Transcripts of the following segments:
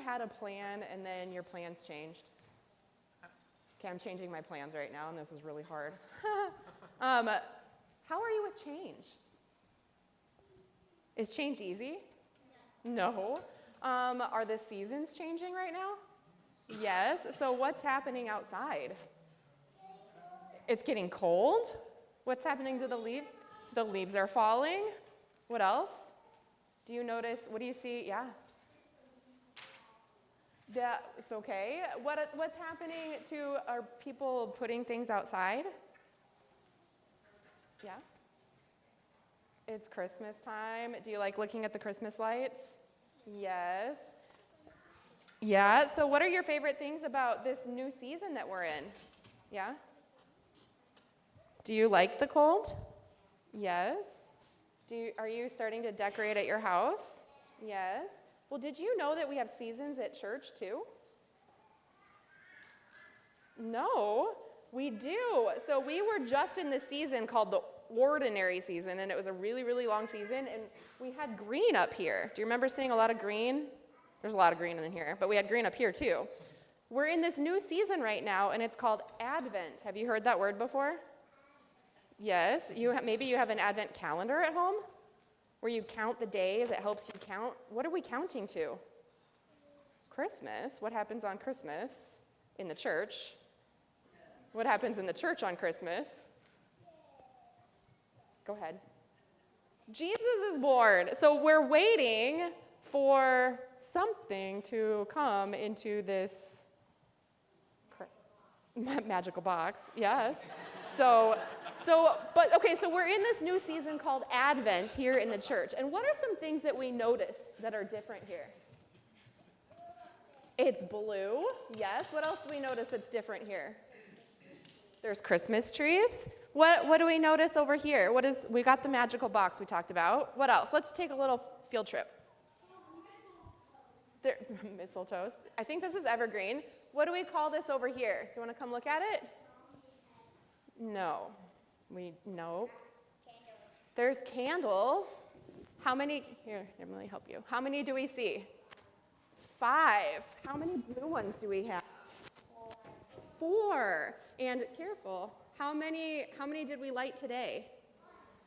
had a plan and then your plans changed? Okay, I'm changing my plans right now, and this is really hard. How are you with change? Is change easy? No. Are the seasons changing right now? Yes. So what's happening outside? It's getting cold. What's happening to the leaves? The leaves are falling. What else? Do you notice? What do you see? Yeah. That's okay. What's happening to, are people putting things outside? Yeah. It's Christmas time. Do you like looking at the Christmas lights? Yes. Yeah. So what are your favorite things about this new season that we're in? Yeah. Do you like the cold? Yes. Are you starting to decorate at your house? Yes. Well, did you know that we have seasons at church too? No, we do. So we were just in this season called the ordinary season, and it was a really, really long season, and we had green up here. Do you remember seeing a lot of green? There's a lot of green in here, but we had green up here too. We're in this new season right now, and it's called Advent. Have you heard that word before? Yes. Maybe you have an Advent calendar at home where you count the days. It helps you count. What are we counting to? Christmas. What happens on Christmas in the church? What happens in the church on Christmas? Go ahead. Jesus is born. So we're waiting for something to come into this magical box. Yes. So we're in this new season called Advent here in the church. And what are some things that we notice that are different here? It's blue. Yes. What else do we notice that's different here? There's Christmas trees. What do we notice over here? We got the magical box we talked about. What else? Let's take a little field trip. Mistletoes. I think this is evergreen. What do we call this over here? Do you want to come look at it? No. No. There's candles. How many? Here, Emily, help you. How many do we see? 5. How many blue ones do we have? 4. And careful, how many did we light today?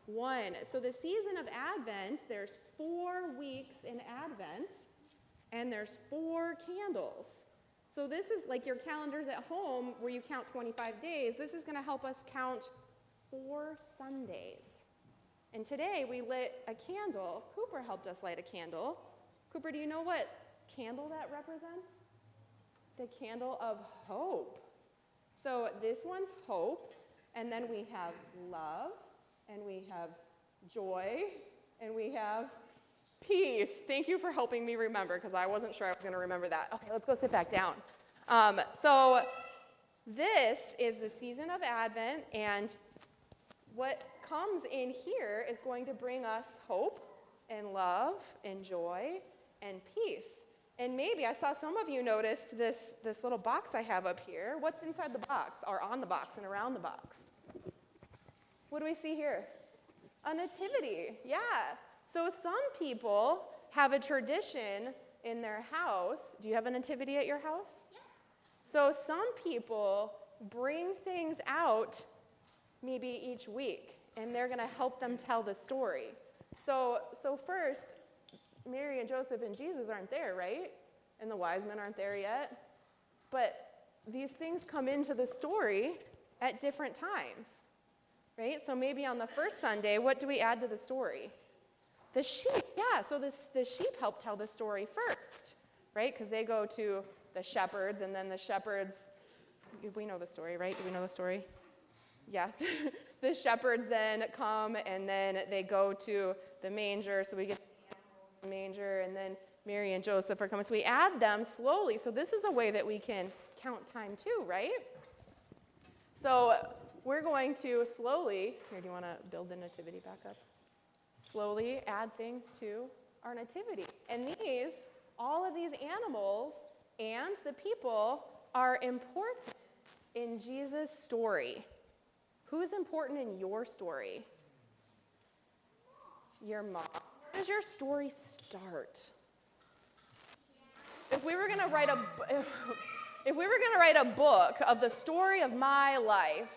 1. So the season of Advent, there's 4 weeks in Advent, and there's 4 candles. So this is like your calendars at home where you count 25 days. This is going to help us count 4 Sundays. And today we lit a candle. Cooper helped us light a candle. Cooper, do you know what candle that represents? The candle of hope. So this one's hope, and then we have love, and we have joy, and we have peace. Thank you for helping me remember, because I wasn't sure I was going to remember that. Okay, let's go sit back down. So this is the season of Advent, and what comes in here is going to bring us hope and love and joy and peace. And maybe I saw some of you noticed this little box I have up here. What's inside the box, or on the box and around the box? What do we see here? A nativity, yeah. So some people have a tradition in their house. Do you have a nativity at your house? Yeah. So some people bring things out maybe each week, and they're going to help them tell the story. So first, Mary and Joseph and Jesus aren't there, right? And the wise men aren't there yet. But these things come into the story at different times, right? So maybe on the first Sunday, what do we add to the story? The sheep, yeah. So the sheep help tell the story first, right? Because they go to the shepherds, and then the shepherds, we know the story, right? Do we know the story? Yeah. The shepherds then come, and then they go to the manger, so we get the manger, and then Mary and Joseph are coming. So we add them slowly. So this is a way that we can count time too, right? So we're going to slowly, here, do you want to build the nativity back up? Slowly add things to our nativity. And all of these animals and the people are important in Jesus' story. Who's important in your story? Your mom. Where does your story start? if we were going to write a book of the story of my life,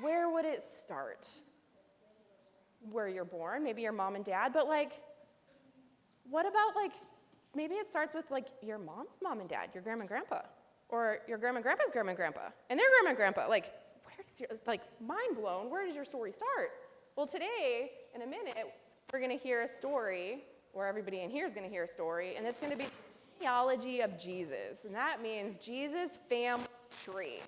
where would it start? Where you're born, maybe your mom and dad, but like, what about like, maybe it starts with like your mom's mom and dad, your grandma and grandpa, or your grandma and grandpa's grandma and grandpa, and their grandma and grandpa. Like, where does your, like, mind blown, where does your story start? Well, today, in a minute, we're going to hear a story, or everybody in here is going to hear a story, and it's going to be the genealogy of Jesus, and that means Jesus' family tree.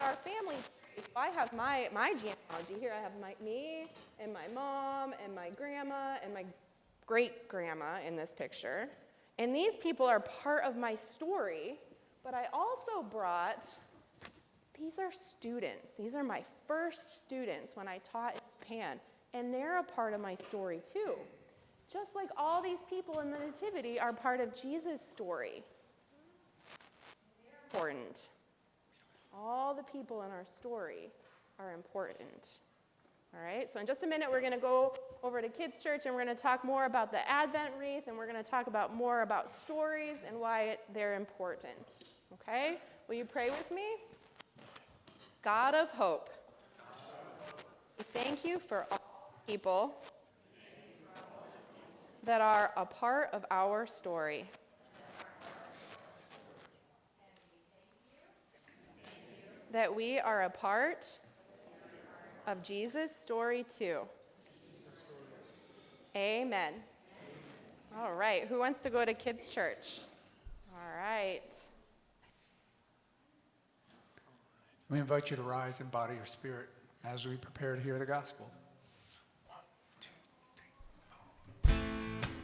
Our family tree, so I have my genealogy here. I have me and my mom and my grandma and my great-grandma in this picture, and these people are part of my story, but I also brought, these are students. These are my first students when I taught in Japan, and they're a part of my story too. Just like all these people in the Nativity are part of Jesus' story. Important. All the people in our story are important. All right, so in just a minute, we're going to go over to Kids Church, and we're going to talk more about the Advent wreath, and we're going to talk about more about stories and why they're important. Okay? Will you pray with me? God of hope, we thank you for all people that are a part of our story. That we are a part of Jesus' story too. Amen. All right, who wants to go to Kids Church? All right. We invite you to rise in body or spirit as we prepare to hear the gospel.